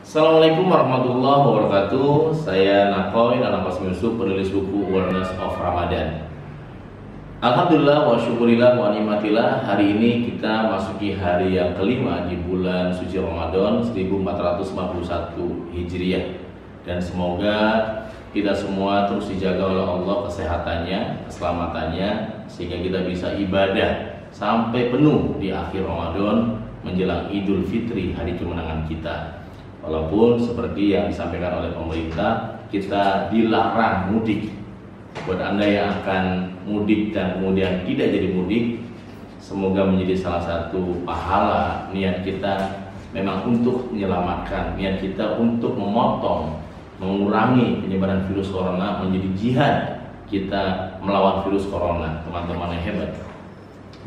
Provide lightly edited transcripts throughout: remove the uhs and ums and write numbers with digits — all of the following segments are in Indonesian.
Assalamualaikum warahmatullahi wabarakatuh. Saya Nakoy, anak Mas Yusuf, penulis buku Awareness of Ramadan. Alhamdulillah wa syukurillah wa nikmatillah. Hari ini kita masuki hari yang kelima di bulan suci Ramadan 1451 Hijriah. Dan semoga kita semua terus dijaga oleh Allah kesehatannya, keselamatannya, sehingga kita bisa ibadah sampai penuh di akhir Ramadan menjelang Idul Fitri, hari kemenangan kita. Walaupun seperti yang disampaikan oleh pemerintah, kita dilarang mudik. Buat Anda yang akan mudik dan kemudian tidak jadi mudik, semoga menjadi salah satu pahala niat kita memang untuk menyelamatkan, niat kita untuk memotong, mengurangi penyebaran virus corona, menjadi jihad kita melawan virus corona. Teman-teman yang hebat,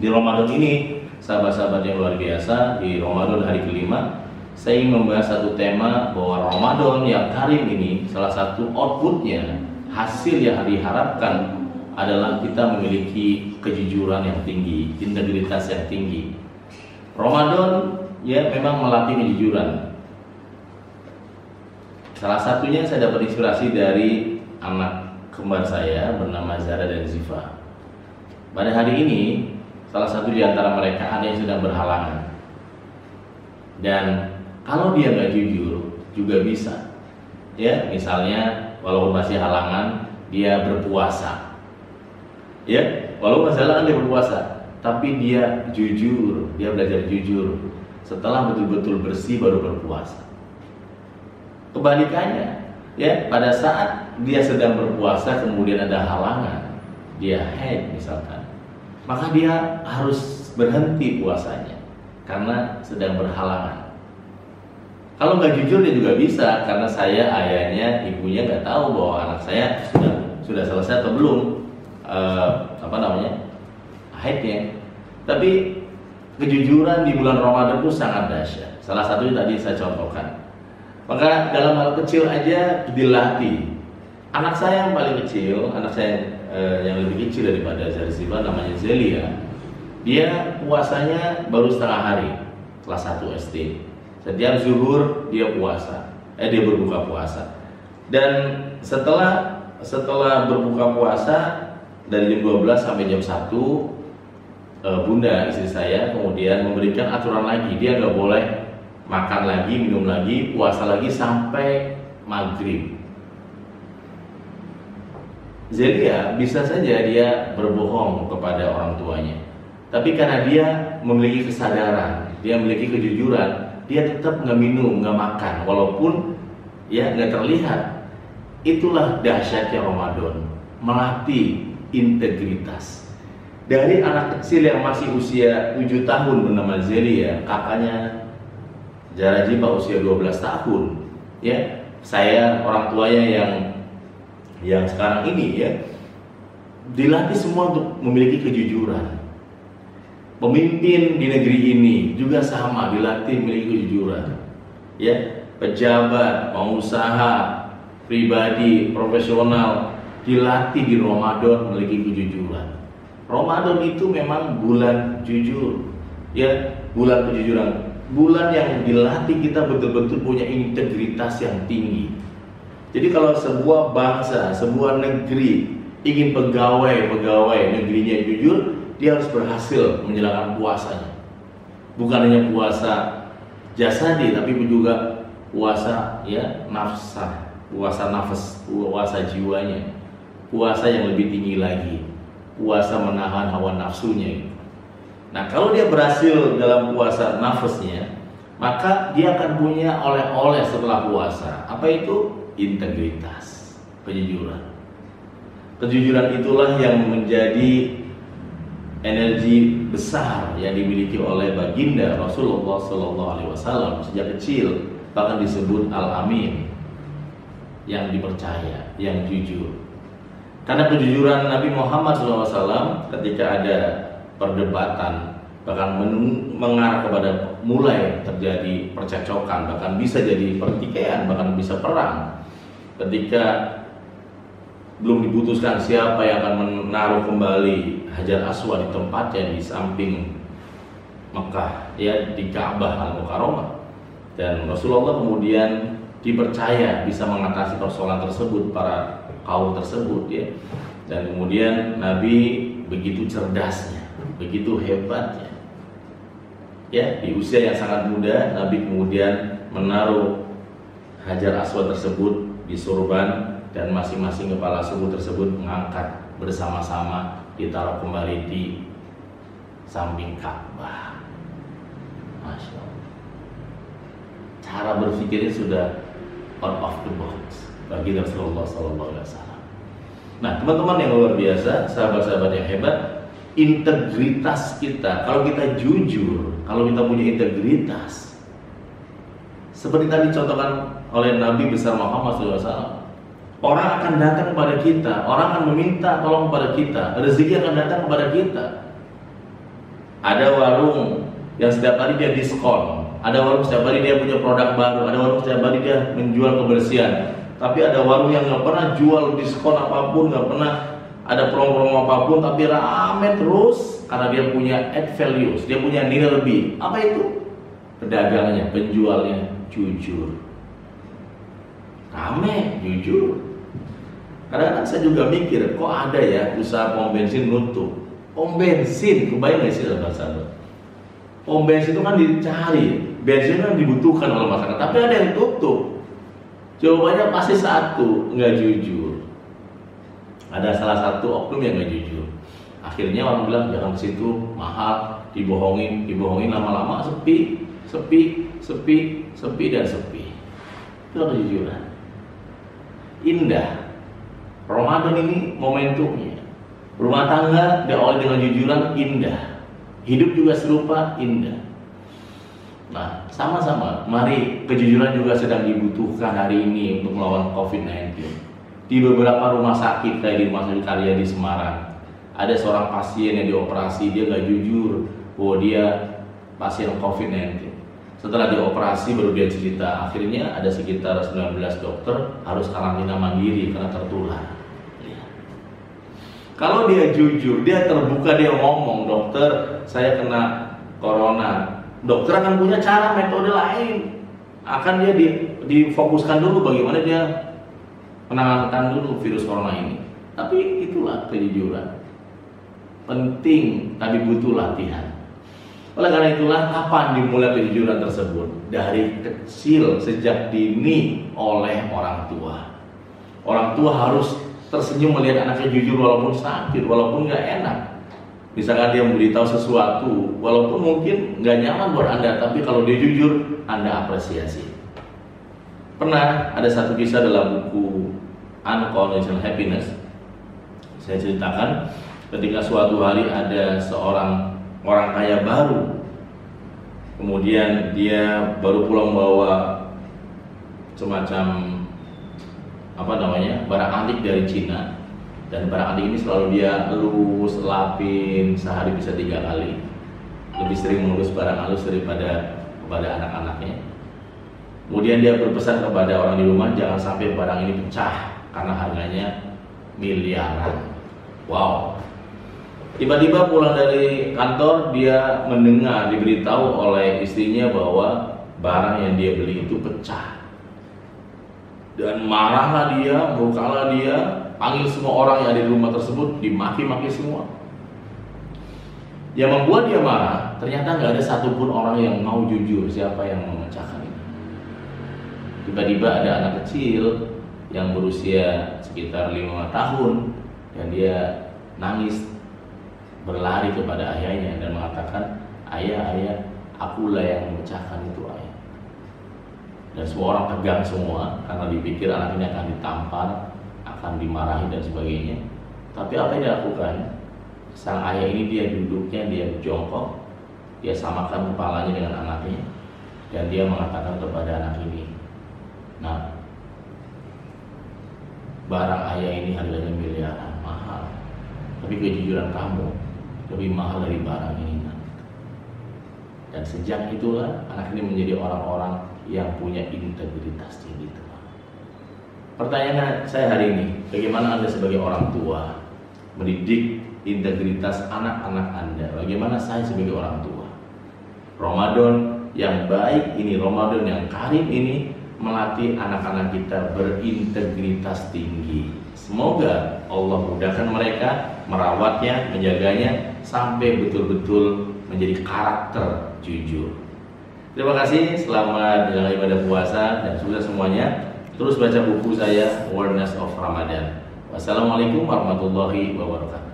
di Ramadan ini, sahabat-sahabat yang luar biasa, di Ramadan hari kelima, saya ingin membahas satu tema bahwa Ramadan yang karim ini salah satu outputnya, hasil yang diharapkan adalah kita memiliki kejujuran yang tinggi, integritas yang tinggi. Ramadan ya memang melatih kejujuran. Salah satunya saya dapat inspirasi dari anak kembar saya bernama Zara dan Ziva. Pada hari ini salah satu di antara mereka ada yang sedang berhalangan. Dan kalau dia nggak jujur juga bisa, ya misalnya walaupun masih halangan dia berpuasa, ya walaupun masih halangan dia berpuasa, tapi dia jujur, dia belajar jujur. Setelah betul-betul bersih baru berpuasa. Kebalikannya, ya pada saat dia sedang berpuasa kemudian ada halangan, dia haid misalkan, maka dia harus berhenti puasanya karena sedang berhalangan. Kalau nggak jujur dia juga bisa, karena saya ayahnya, ibunya nggak tahu bahwa anak saya sudah selesai atau belum haidnya. Tapi kejujuran di bulan Ramadan itu sangat dahsyat. Salah satunya tadi saya contohkan. Maka dalam hal kecil aja dilatih. Anak saya yang paling kecil, anak saya yang lebih kecil daripada Zarziba, namanya Zelia. Dia puasanya baru setengah hari, kelas 1 SD. Setiap zuhur dia puasa, dia berbuka puasa. Dan setelah berbuka puasa dari jam 12 sampai jam 1, Bunda istri saya kemudian memberikan aturan lagi, dia nggak boleh makan lagi, minum lagi, puasa lagi sampai maghrib. Zelia bisa saja dia berbohong kepada orang tuanya, tapi karena dia memiliki kesadaran, dia memiliki kejujuran, dia tetap nggak minum, nggak makan, walaupun ya nggak terlihat. Itulah dahsyatnya Ramadan, melatih integritas. Dari anak kecil yang masih usia 7 tahun bernama Zelia, kakaknya Zarajiba usia 12 tahun. Ya, saya orang tuanya yang sekarang ini ya dilatih semua untuk memiliki kejujuran. Pemimpin di negeri ini juga sama, dilatih memiliki kejujuran. Ya, pejabat, pengusaha, pribadi, profesional dilatih di Ramadan memiliki kejujuran. Ramadan itu memang bulan jujur, ya, bulan kejujuran, bulan yang dilatih kita betul-betul punya integritas yang tinggi. Jadi kalau sebuah bangsa, sebuah negeri ingin pegawai negerinya jujur, dia harus berhasil menjalankan puasanya. Bukan hanya puasa jasadi, tapi juga puasa ya nafsah, puasa nafas, puasa jiwanya, puasa yang lebih tinggi lagi, puasa menahan hawa nafsunya. Nah, kalau dia berhasil dalam puasa nafasnya, maka dia akan punya oleh-oleh setelah puasa. Apa itu? Integritas, kejujuran. Kejujuran itulah yang menjadi energi besar yang dimiliki oleh baginda Rasulullah SAW sejak kecil, bahkan disebut Al-Amin, yang dipercaya, yang jujur. Karena kejujuran Nabi Muhammad SAW ketika ada perdebatan, bahkan mengarah kepada mulai terjadi percekcokan, bahkan bisa jadi pertikaian, bahkan bisa perang. Ketika belum diputuskan siapa yang akan menaruh kembali Hajar Aswad di tempatnya di samping Mekah, ya di Ka'bah Al-Mukarramah. Dan Rasulullah kemudian dipercaya bisa mengatasi persoalan tersebut, para kaum tersebut ya. Dan kemudian Nabi begitu cerdasnya, begitu hebatnya ya, di usia yang sangat muda Nabi kemudian menaruh Hajar Aswad tersebut di surban, dan masing-masing kepala suku tersebut mengangkat bersama-sama, ditaruh kembali di samping Ka'bah. Masya Allah, cara berpikirnya sudah out of the box bagi Rasulullah SAW. Nah, teman-teman yang luar biasa, sahabat-sahabat yang hebat, integritas kita, kalau kita jujur, kalau kita punya integritas, seperti tadi contohkan oleh Nabi besar Muhammad SAW, orang akan datang kepada kita, orang akan meminta tolong kepada kita, rezeki akan datang kepada kita. Ada warung yang setiap hari dia diskon, ada warung setiap hari dia punya produk baru, ada warung setiap hari dia menjual kebersihan. Tapi ada warung yang nggak pernah jual diskon apapun, nggak pernah ada promo-promo apapun, tapi rame terus karena dia punya add values, dia punya nilai lebih. Apa itu? Pedagangnya, penjualnya jujur, rame, jujur. Kadang-kadang saya juga mikir, kok ada ya usaha pom bensin nutup? Pom bensin, kebayang nggak sih sahabat-sahabat? Pom bensin itu kan dicari, bensin kan dibutuhkan oleh masyarakat, tapi ada yang tutup. Jawabannya pasti satu, nggak jujur. Ada salah satu oknum yang nggak jujur. Akhirnya orang bilang jangan ke situ, mahal, dibohongin, lama-lama sepi, dan sepi. Itu kejujuran. Indah. Ramadan ini momentumnya. Rumah tangga diawali dengan jujuran, indah. Hidup juga serupa, indah. Nah, sama-sama, mari, kejujuran juga sedang dibutuhkan hari ini untuk melawan COVID-19. Di beberapa rumah sakit, kayak di Rumah Sakit Karya di Semarang, ada seorang pasien yang dioperasi, dia gak jujur bahwa dia pasien COVID-19. Setelah dioperasi baru dia cerita, akhirnya ada sekitar 19 dokter harus karantina mandiri karena tertular. Ya. Kalau dia jujur, dia terbuka, dia ngomong, dokter saya kena corona, dokter akan punya cara, metode lain. Akan dia difokuskan dulu bagaimana dia menangani dulu virus corona ini. Tapi itulah kejujuran. Penting, tapi butuh latihan. Oleh karena itulah, kapan dimulai kejujuran tersebut? Dari kecil, sejak dini oleh orang tua. Orang tua harus tersenyum melihat anaknya jujur walaupun sakit, walaupun gak enak. Misalkan dia memberitahu sesuatu, walaupun mungkin nggak nyaman buat Anda, tapi kalau dia jujur, Anda apresiasi. Pernah ada satu kisah dalam buku Unconditional Happiness. Saya ceritakan ketika suatu hari ada seorang orang kaya baru. Kemudian dia baru pulang bawa semacam barang antik dari Cina. Dan barang antik ini selalu dia elus, lapin, sehari bisa 3 kali. Lebih sering mengurus barang halus daripada kepada anak-anaknya. Kemudian dia berpesan kepada orang di rumah, jangan sampai barang ini pecah karena harganya miliaran. Wow. Tiba-tiba pulang dari kantor, dia mendengar, diberitahu oleh istrinya bahwa barang yang dia beli itu pecah. Dan marahlah dia, murkalah dia, panggil semua orang yang ada di rumah tersebut, dimaki-maki semua. Yang membuat dia marah, ternyata nggak ada satupun orang yang mau jujur siapa yang memecahkan ini. Tiba-tiba ada anak kecil yang berusia sekitar 5 tahun, dan dia nangis, berlari kepada ayahnya dan mengatakan, ayah, akulah yang memecahkan itu, ayah. Dan semua orang tegang semua karena dipikir anak ini akan ditampar, akan dimarahi dan sebagainya. Tapi apa yang dia lakukan? Sang ayah ini dia duduknya, dia jongkok, dia samakan kepalanya dengan anaknya, dan dia mengatakan kepada anak ini, nah, barang ayah ini harganya miliaran, mahal, tapi kejujuran kamu lebih mahal dari barang ini. Dan sejak itulah anak ini menjadi orang-orang yang punya integritas tinggi. Pertanyaan saya hari ini, bagaimana Anda sebagai orang tua mendidik integritas anak-anak Anda? Bagaimana saya sebagai orang tua? Ramadan yang baik ini, Ramadan yang karim ini melatih anak-anak kita berintegritas tinggi. Semoga Allah mudahkan mereka merawatnya, menjaganya sampai betul-betul menjadi karakter jujur. Terima kasih, selamat menjalankan ibadah puasa dan sukses semuanya. Terus baca buku saya Awareness of Ramadan. Wassalamualaikum warahmatullahi wabarakatuh.